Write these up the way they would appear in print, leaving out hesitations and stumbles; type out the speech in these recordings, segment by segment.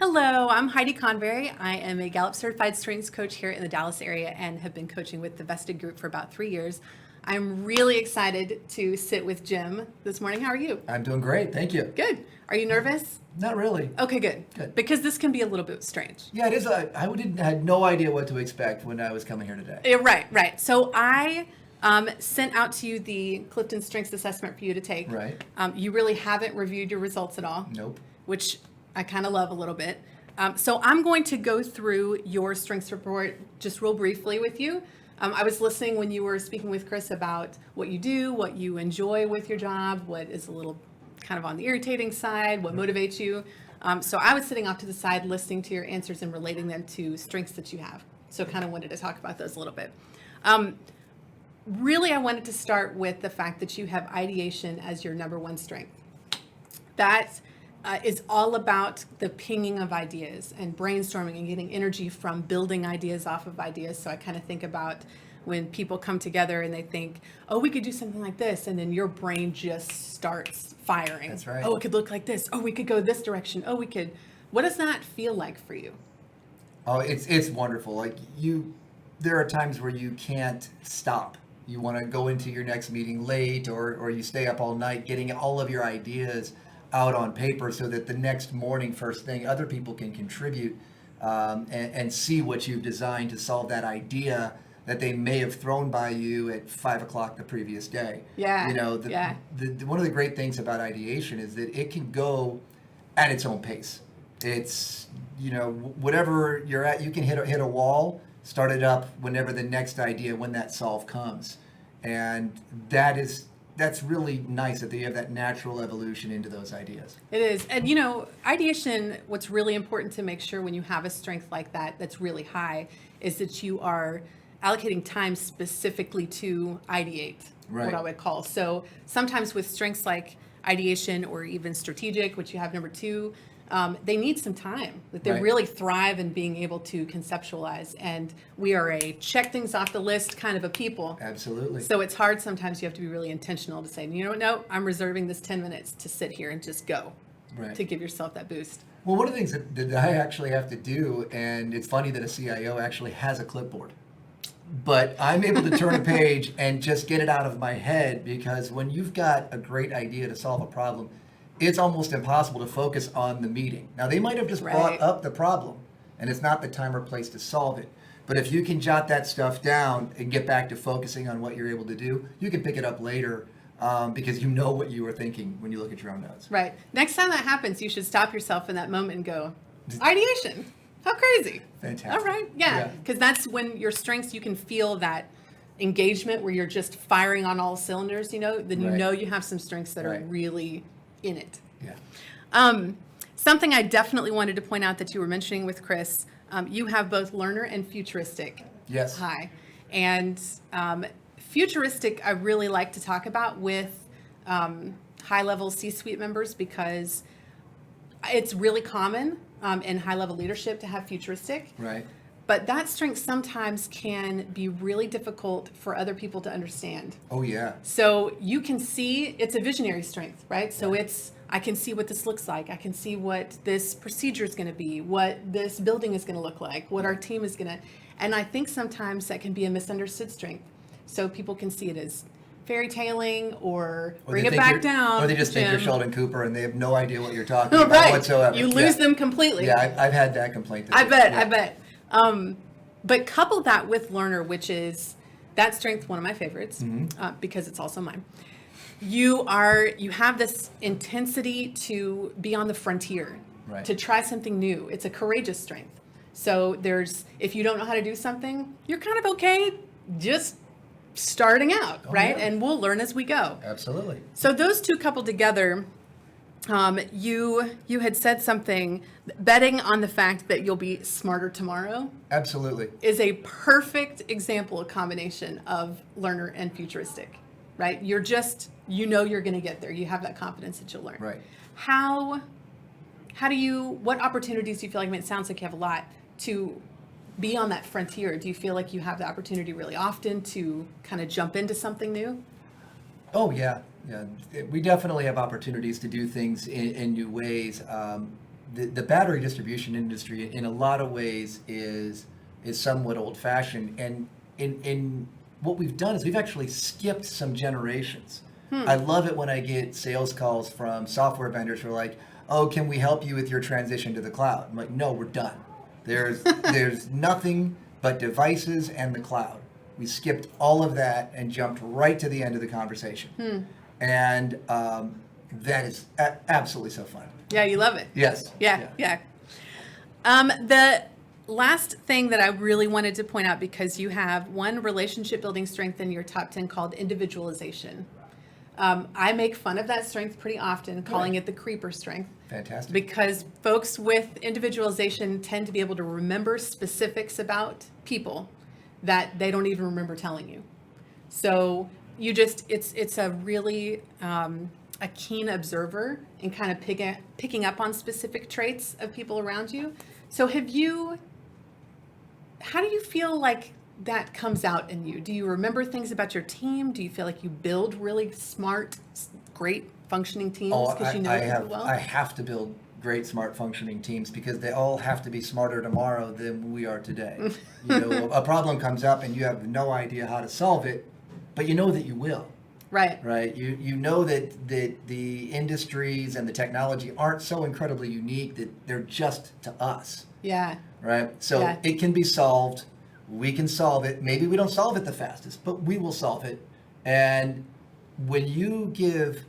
Hello, I'm Heidi Convery. I am a Gallup Certified Strengths Coach here in the Dallas area and have been coaching with the Vested Group for about 3 years. I'm really excited to sit with Jim this morning. How are you? I'm doing great, thank you. Good. Are you nervous? Not really. Okay, good. Good. Because this can be a little bit strange. Yeah, it is. Had no idea what to expect when I was coming here today. Yeah, right. So I sent out to you the Clifton Strengths Assessment for you to take. Right. You really haven't reviewed your results at all. Nope. Which I kind of love a little bit. So I'm going to go through your strengths report just real briefly with you. I was listening when you were speaking with Chris about what you do, what you enjoy with your job, what is a little kind of on the irritating side, what motivates you. So I was sitting off to the side listening to your answers and relating them to strengths that you have. So kind of wanted to talk about those a little bit. Really, I wanted to start with the fact that you have ideation as your number one strength. That is all about the pinging of ideas and brainstorming and getting energy from building ideas off of ideas. So I kind of think about when people come together and they think, oh, we could do something like this. And then your brain just starts firing. That's right. Oh, it could look like this. Oh, we could go this direction. Oh, we could. What does that feel like for you? Oh, it's wonderful. There are times where you can't stop. You want to go into your next meeting late, or you stay up all night getting all of your ideas out on paper so that the next morning, first thing, other people can contribute and see what you've designed to solve that idea that they may have thrown by you at 5 o'clock the previous day. Yeah. One of the great things about ideation is that it can go at its own pace. It's, whatever you're at, you can hit a wall, start it up whenever the next idea, when that solve comes. And that's really nice that you have that natural evolution into those ideas. It is. And, ideation, what's really important to make sure when you have a strength like that that's really high is that you are allocating time specifically to ideate, Right. what I would call. So sometimes with strengths like ideation or even strategic, which you have number 2, they need some time, that they Right. really thrive in being able to conceptualize. And we are a check things off the list kind of a people. Absolutely. So it's hard sometimes. You have to be really intentional to say, no, I'm reserving this 10 minutes to sit here and just go, Right. to give yourself that boost. Well, one of the things that I actually have to do, and it's funny that a CIO actually has a clipboard, but I'm able to turn a page and just get it out of my head, because when you've got a great idea to solve a problem, it's almost impossible to focus on the meeting. Now, they might have just Right. brought up the problem, and it's not the time or place to solve it. But if you can jot that stuff down and get back to focusing on what you're able to do, you can pick it up later because you know what you were thinking when you look at your own notes. Right. Next time that happens, you should stop yourself in that moment and go, ideation. How crazy. Fantastic. All right. Yeah. Because that's when your strengths, you can feel that engagement where you're just firing on all cylinders, then you Right. know you have some strengths that are Right. really in it. Yeah. Something I definitely wanted to point out that you were mentioning with Chris, you have both learner and futuristic Yes. high. And futuristic, I really like to talk about with high-level C-suite members, because it's really common in high-level leadership to have futuristic. Right. But that strength sometimes can be really difficult for other people to understand. Oh, yeah. So you can see it's a visionary strength, right? So I can see what this looks like. I can see what this procedure is going to be, what this building is going to look like, what our team is going to, and I think sometimes that can be a misunderstood strength. So people can see it as fairy tailing or bring it back down. Or they just think you're Jim. Sheldon Cooper and they have no idea what you're talking about Right. whatsoever. You lose them completely. Yeah, I've had that complaint. I bet. But couple that with learner, which is that strength, one of my favorites, because it's also mine. You have this intensity to be on the frontier, Right. to try something new. It's a courageous strength. So if you don't know how to do something, you're kind of okay just starting out, right? Yeah. And we'll learn as we go. Absolutely. So those two coupled together, you had said something, betting on the fact that you'll be smarter tomorrow Absolutely. is a perfect example, a combination of learner and futuristic, right? You're just, you're going to get there. You have that confidence that you'll learn. Right. What opportunities do you feel like, it sounds like you have a lot, to be on that frontier? Do you feel like you have the opportunity really often to kind of jump into something new? Oh, yeah. We definitely have opportunities to do things in new ways. the battery distribution industry in a lot of ways is somewhat old fashioned, and in what we've done is we've actually skipped some generations. I love it when I get sales calls from software vendors who are like, oh, can we help you with your transition to the cloud? I'm like, no, we're done. There's nothing but devices and the cloud. We skipped all of that and jumped right to the end of the conversation. And that is absolutely so fun. Yeah, you love it. Yes. Yeah. The last thing that I really wanted to point out, because you have one relationship building strength in your top 10 called individualization. I make fun of that strength pretty often, calling it the creeper strength. Fantastic. Because folks with individualization tend to be able to remember specifics about people that they don't even remember telling you. So you just, it's a really a keen observer and kind of picking up on specific traits of people around you. So how do you feel like that comes out in you? Do you remember things about your team? Do you feel like you build really smart, great functioning teams because you know people well? I have to build great, smart, functioning teams because they all have to be smarter tomorrow than we are today. A problem comes up and you have no idea how to solve it, but you know that you will. Right. You know that the industries and the technology aren't so incredibly unique that they're just to us. Yeah. Right. So it can be solved. We can solve it. Maybe we don't solve it the fastest, but we will solve it. And when you give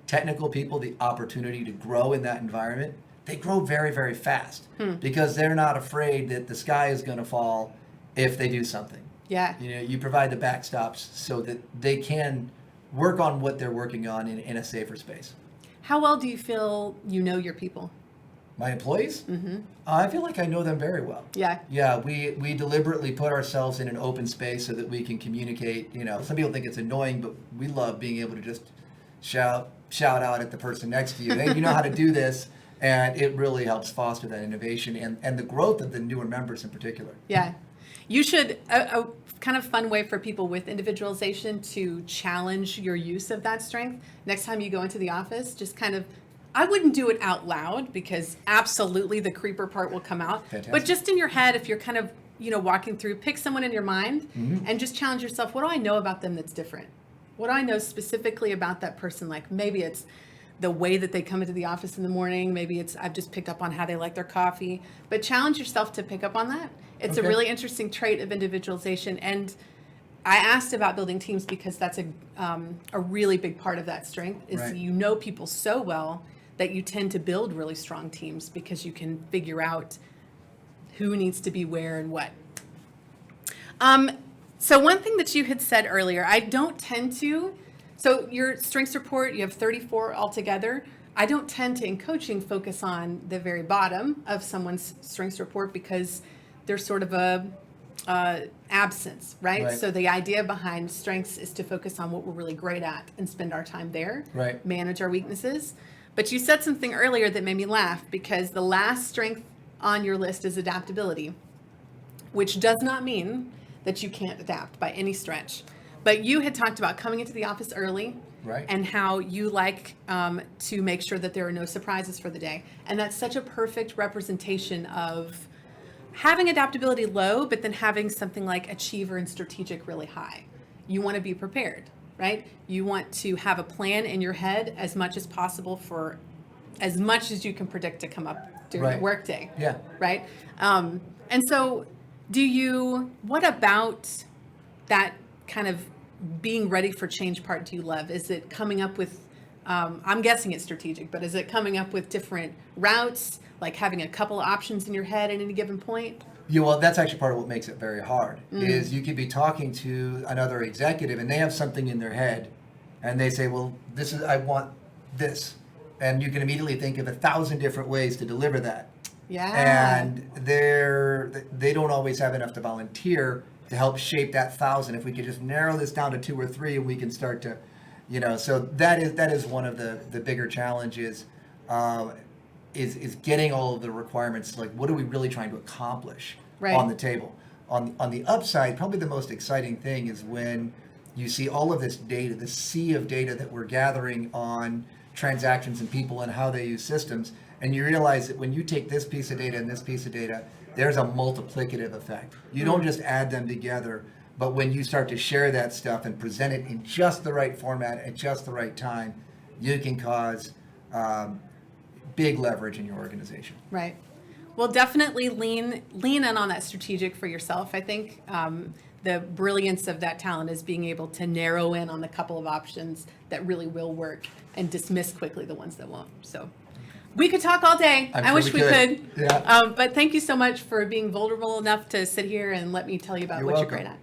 technical people the opportunity to grow in that environment, they grow very, very fast because they're not afraid that the sky is going to fall if they do something. Yeah. You provide the backstops so that they can work on what they're working on in a safer space. How well do you feel you know your people? My employees? I feel like I know them very well. Yeah. We deliberately put ourselves in an open space so that we can communicate. Some people think it's annoying, but we love being able to just shout out at the person next to you. Hey, you know how to do this. And it really helps foster that innovation and the growth of the newer members in particular. Yeah. You should, a kind of fun way for people with individualization to challenge your use of that strength. Next time you go into the office, just kind of, I wouldn't do it out loud because absolutely the creeper part will come out. Fantastic. But just in your head, if you're kind of, walking through, pick someone in your mind and just challenge yourself. What do I know about them that's different? What do I know specifically about that person? Like maybe it's the way that they come into the office in the morning. Maybe it's, I've just picked up on how they like their coffee, but challenge yourself to pick up on that. It's a really interesting trait of individualization. And I asked about building teams because that's a really big part of that strength is you know people so well that you tend to build really strong teams because you can figure out who needs to be where and what. So one thing that you had said earlier, I don't tend to, so your strengths report, you have 34 altogether. I don't tend to, in coaching, focus on the very bottom of someone's strengths report because there's sort of a absence, right? So the idea behind strengths is to focus on what we're really great at and spend our time there, manage our weaknesses. But you said something earlier that made me laugh because the last strength on your list is adaptability, which does not mean that you can't adapt by any stretch. But you had talked about coming into the office early and how you like to make sure that there are no surprises for the day. And that's such a perfect representation of having adaptability low, but then having something like achiever and strategic really high. You want to be prepared, right? You want to have a plan in your head as much as possible for as much as you can predict to come up during the workday. Yeah. Right? And so what about that kind of being ready for change part do you love? Is it coming up with, I'm guessing it's strategic, but is it coming up with different routes, like having a couple of options in your head at any given point? Yeah, well, that's actually part of what makes it very hard, is you could be talking to another executive and they have something in their head and they say, well, I want this. And you can immediately think of 1,000 different ways to deliver that. Yeah. And they don't always have enough to volunteer to help shape that 1,000. If we could just narrow this down to 2 or 3 and we can start to, so that is one of the bigger challenges, is getting all of the requirements, like what are we really trying to accomplish on the table. On the upside, probably the most exciting thing is when you see all of this data, the sea of data that we're gathering on transactions and people and how they use systems, And you realize that when you take this piece of data and this piece of data, there's a multiplicative effect. You don't just add them together, but when you start to share that stuff and present it in just the right format at just the right time, you can cause big leverage in your organization. Right. Well, definitely lean in on that strategic for yourself. I think the brilliance of that talent is being able to narrow in on the couple of options that really will work and dismiss quickly the ones that won't. So we could talk all day. I'm I sure wish we could. Yeah. But thank you so much for being vulnerable enough to sit here and let me tell you about You're what welcome. you're great at.